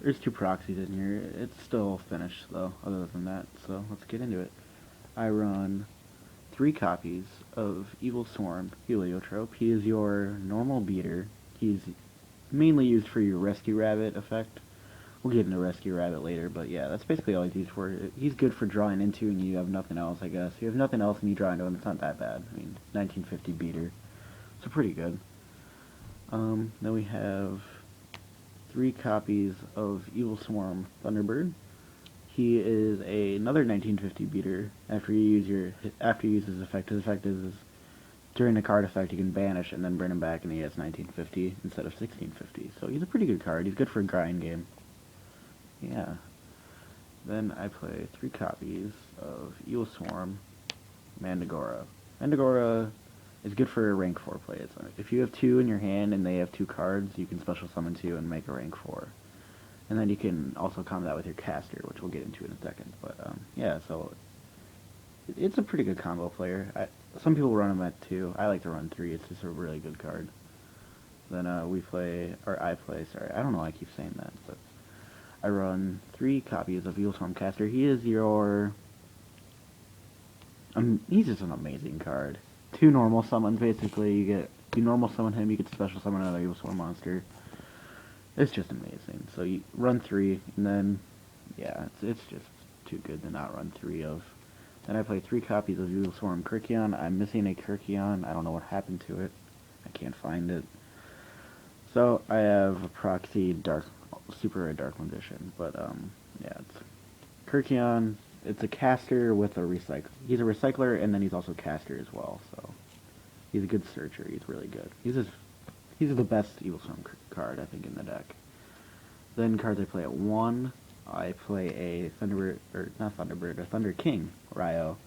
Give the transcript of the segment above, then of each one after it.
There's two proxies in here. It's still finished though, other than that, so let's get into it. I run 3 copies of Evilswarm Heliotrope. He is your normal beater. He's mainly used for your Rescue Rabbit effect. We'll get into Rescue Rabbit later, but yeah, that's basically all he's used for. He's good for drawing into and you have nothing else, I guess. If you have nothing else and you draw into him, it's not that bad. I mean, 1950 beater. So pretty good. Then we have 3 copies of Evilswarm Thunderbird. He is another 1950 beater. After you use his effect is during the card effect you can banish and then bring him back, and he has 1950 instead of 1650. So he's a pretty good card. He's good for a grind game. Yeah. Then I play 3 copies of Evilswarm Mandragora. Mandragora is good for rank 4 plays. If you have 2 in your hand and they have 2 cards, you can special summon 2 and make a rank 4. And then you can also combo that with your caster, which we'll get into in a second. But yeah, so it's a pretty good combo player. Some people run him at 2. I like to run 3. It's just a really good card. Then I play, sorry, I don't know why I keep saying that, but I run 3 copies of Evilswarm Caster. He is your... he's just an amazing card. 2 normal summons, basically. You normal summon him, you get special summon another Evilswarm monster. It's just amazing. So you run 3, and then, yeah, it's just too good to not run 3 of. Then I play 3 copies of Evilswarm Kirkion. I'm missing a Kirkion. I don't know what happened to it. I can't find it. So I have a proxy super rare Dark Magician. But yeah, it's Kirkion. It's a caster with a recycle. He's a recycler, and then he's also a caster as well. So he's a good searcher. He's really good. He's the best Evilswarm card, I think, in the deck. Then cards I play at 1, I play a a Thunder King, Ryo.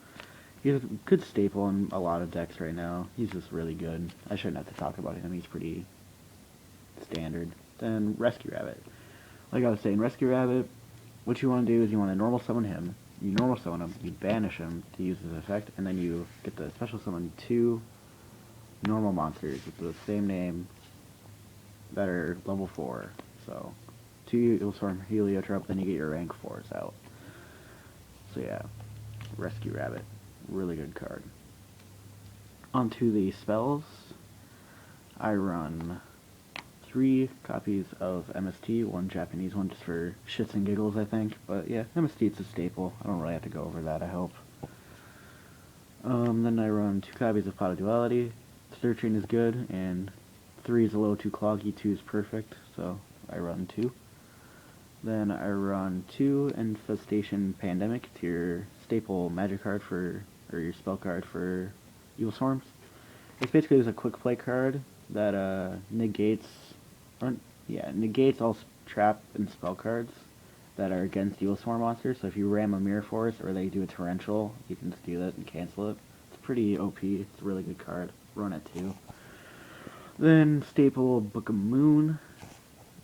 He's a good staple in a lot of decks right now. He's just really good. I shouldn't have to talk about him, he's pretty standard. Then Rescue Rabbit. Like I was saying, Rescue Rabbit, what you want to do is you want to normal summon him. You normal summon him, you banish him to use his effect, and then you get the special summon 2 normal monsters with the same name that are level 4. So 2 Evilswarm Heliotrope, then you get your rank 4s out. So yeah, Rescue Rabbit, really good card. Onto the spells, I run 3 copies of MST, 1 Japanese one just for shits and giggles, I think. But yeah, MST is a staple. I don't really have to go over that, I hope. Then I run 2 copies of Pot of Duality. Searching is good, and 3 is a little too cloggy, 2 is perfect, so I run 2. Then I run 2 Infestation Pandemic. It's your staple magic card or your spell card for Evilswarms. It's basically just a quick play card that negates all trap and spell cards that are against Evilswarm monsters. So if you ram a Mirror Force or they do a Torrential, you can just do that and cancel it. It's pretty OP. It's a really good card. Run it 2. Then staple Book of Moon.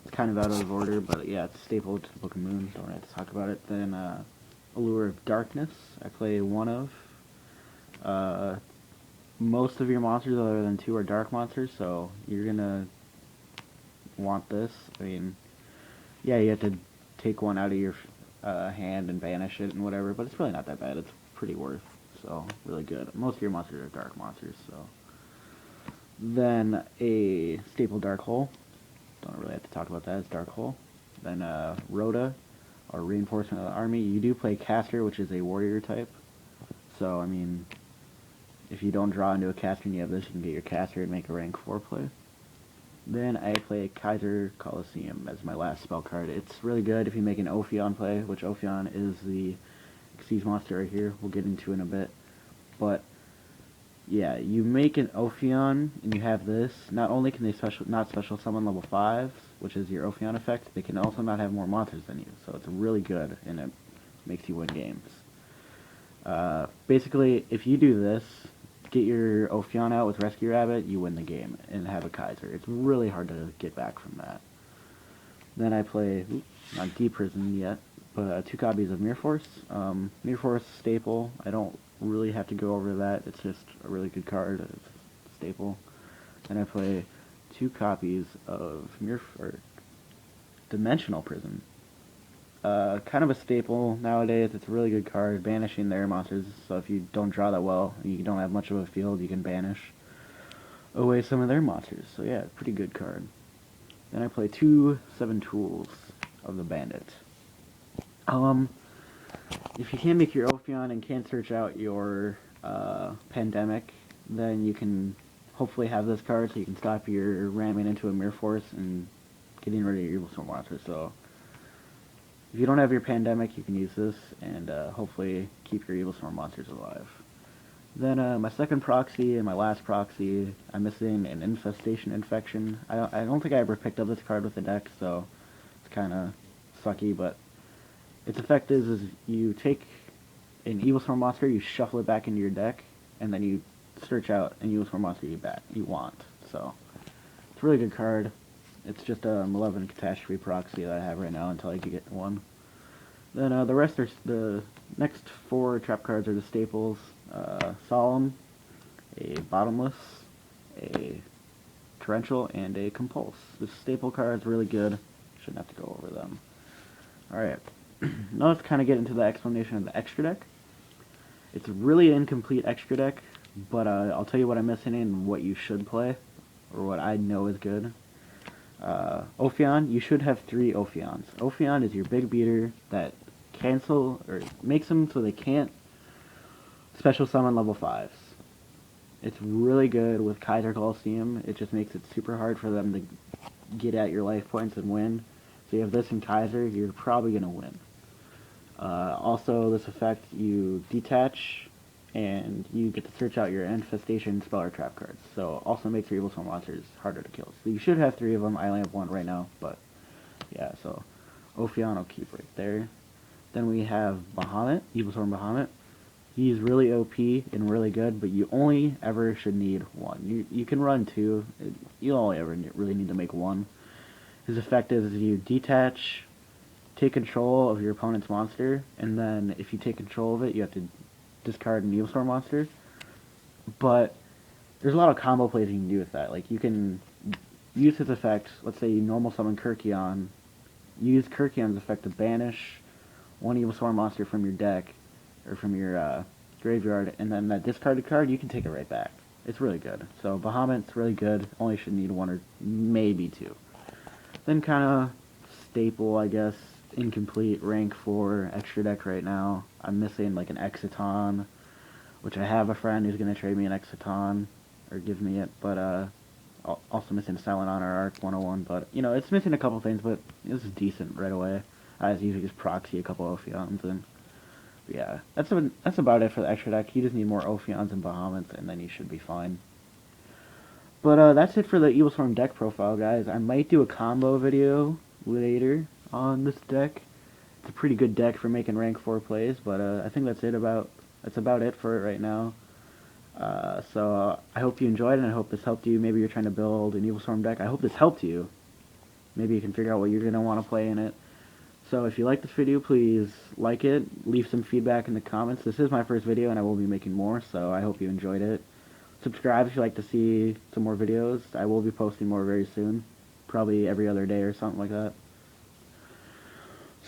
It's kind of out of order, but yeah, it's staple to the Book of Moon. Don't have to talk about it. Then Allure of Darkness. I play 1 of. Most of your monsters other than 2 are dark monsters, so you're gonna want this. I mean, yeah, you have to take 1 out of your hand and banish it and whatever, but it's really not that bad. It's pretty worth, so really good. Most of your monsters are dark monsters, so. Then a staple Dark Hole. Don't really have to talk about that. It's Dark Hole. Then Rhoda, or Reinforcement of the Army. You do play Caster, which is a warrior type. So, I mean, if you don't draw into a caster and you have this, you can get your caster and make a rank 4 play. Then I play Kaiser Coliseum as my last spell card. It's really good if you make an Ophion play, which Ophion is the Xyz monster right here. We'll get into in a bit. But yeah, you make an Ophion and you have this. Not only can they not special summon level 5s, which is your Ophion effect, they can also not have more monsters than you. So it's really good and it makes you win games. Basically, if you do this, get your Ophion out with Rescue Rabbit, you win the game and have a Kaiser. It's really hard to get back from that. Then I play, not Deep Prison yet, but 2 copies of Mirror Force. Mirror Force staple. I don't really have to go over that. It's just a really good card. It's a staple. Then I play 2 copies of Dimensional Prison. Kind of a staple nowadays. It's a really good card, banishing their monsters. So if you don't draw that well, and you don't have much of a field, you can banish away some of their monsters. So yeah, pretty good card. Then I play 2/7 Tools of the Bandit. If you can make your Ophion and can't search out your Pandemic, then you can hopefully have this card so you can stop your ramming into a Mirror Force and getting rid of your Evilswarm monster. So if you don't have your Pandemic, you can use this and hopefully keep your Evilswarm monsters alive. Then my second proxy and my last proxy, I'm missing an Infestation Infection. I don't think I ever picked up this card with the deck, so it's kind of sucky, but its effect is you take an Evilswarm monster, you shuffle it back into your deck, and then you search out an Evilswarm monster you want. So it's a really good card. It's just a Malevolent Catastrophe proxy that I have right now until I can get one. Then the rest are the next 4 trap cards are the staples: Solemn, a Bottomless, a Torrential, and a Compulse. The staple card is really good. Shouldn't have to go over them. Alright, now let's kind of get into the explanation of the extra deck. It's really an incomplete extra deck, but I'll tell you what I'm missing and what you should play, or what I know is good. Ophion, you should have 3 Ophions. Ophion is your big beater that cancel, or makes them so they can't special summon level 5s. It's really good with Kaiser Coliseum. It just makes it super hard for them to get at your life points and win. So you have this in Kaiser, you're probably going to win. Also, this effect, you detach, and you get to search out your Infestation spell or trap cards. So also makes your Evilswarm monsters harder to kill. So you should have 3 of them. I only have 1 right now, but yeah, so Ophion I'll keep right there. Then we have Bahamut, Evilswarm Bahamut. He's really OP and really good, but you only ever should need 1. You can run 2. You only ever really need to make 1. His effect is you detach, take control of your opponent's monster, and then if you take control of it, you have to discard an Evilswarm monster. But there's a lot of combo plays you can do with that. Like, you can use his effect, let's say you normal summon Kirkion, use Kirkion's effect to banish 1 Evilswarm monster from your deck, or from your graveyard, and then that discarded card, you can take it right back. It's really good. So Bahamut's really good, only should need 1 or maybe 2. Then kind of staple, I guess, incomplete rank 4 extra deck right now. I'm missing like an Exiton, which I have a friend who's going to trade me an Exiton, or give me it, but also missing Silent Honor Arc 101, but you know, it's missing a couple things, but this is decent right away. I just usually just proxy a couple Ophions, and yeah, that's about it for the extra deck. You just need more Ophions and Bahamuts, and then you should be fine. But that's it for the Evilswarm deck profile, guys. I might do a combo video later on this deck. It's a pretty good deck for making rank 4 plays, but I think that's about it for it right now. So I hope you enjoyed it, and I hope this helped you. Maybe you're trying to build an Evilswarm deck. I hope this helped you. Maybe you can figure out what you're going to want to play in it. So if you like this video, please like it, leave some feedback in the comments. This is my first video, and I will be making more, so I hope you enjoyed it. Subscribe if you'd like to see some more videos. I will be posting more very soon, probably every other day or something like that.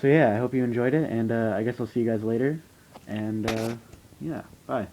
So yeah, I hope you enjoyed it, and I guess I'll see you guys later, and yeah, bye.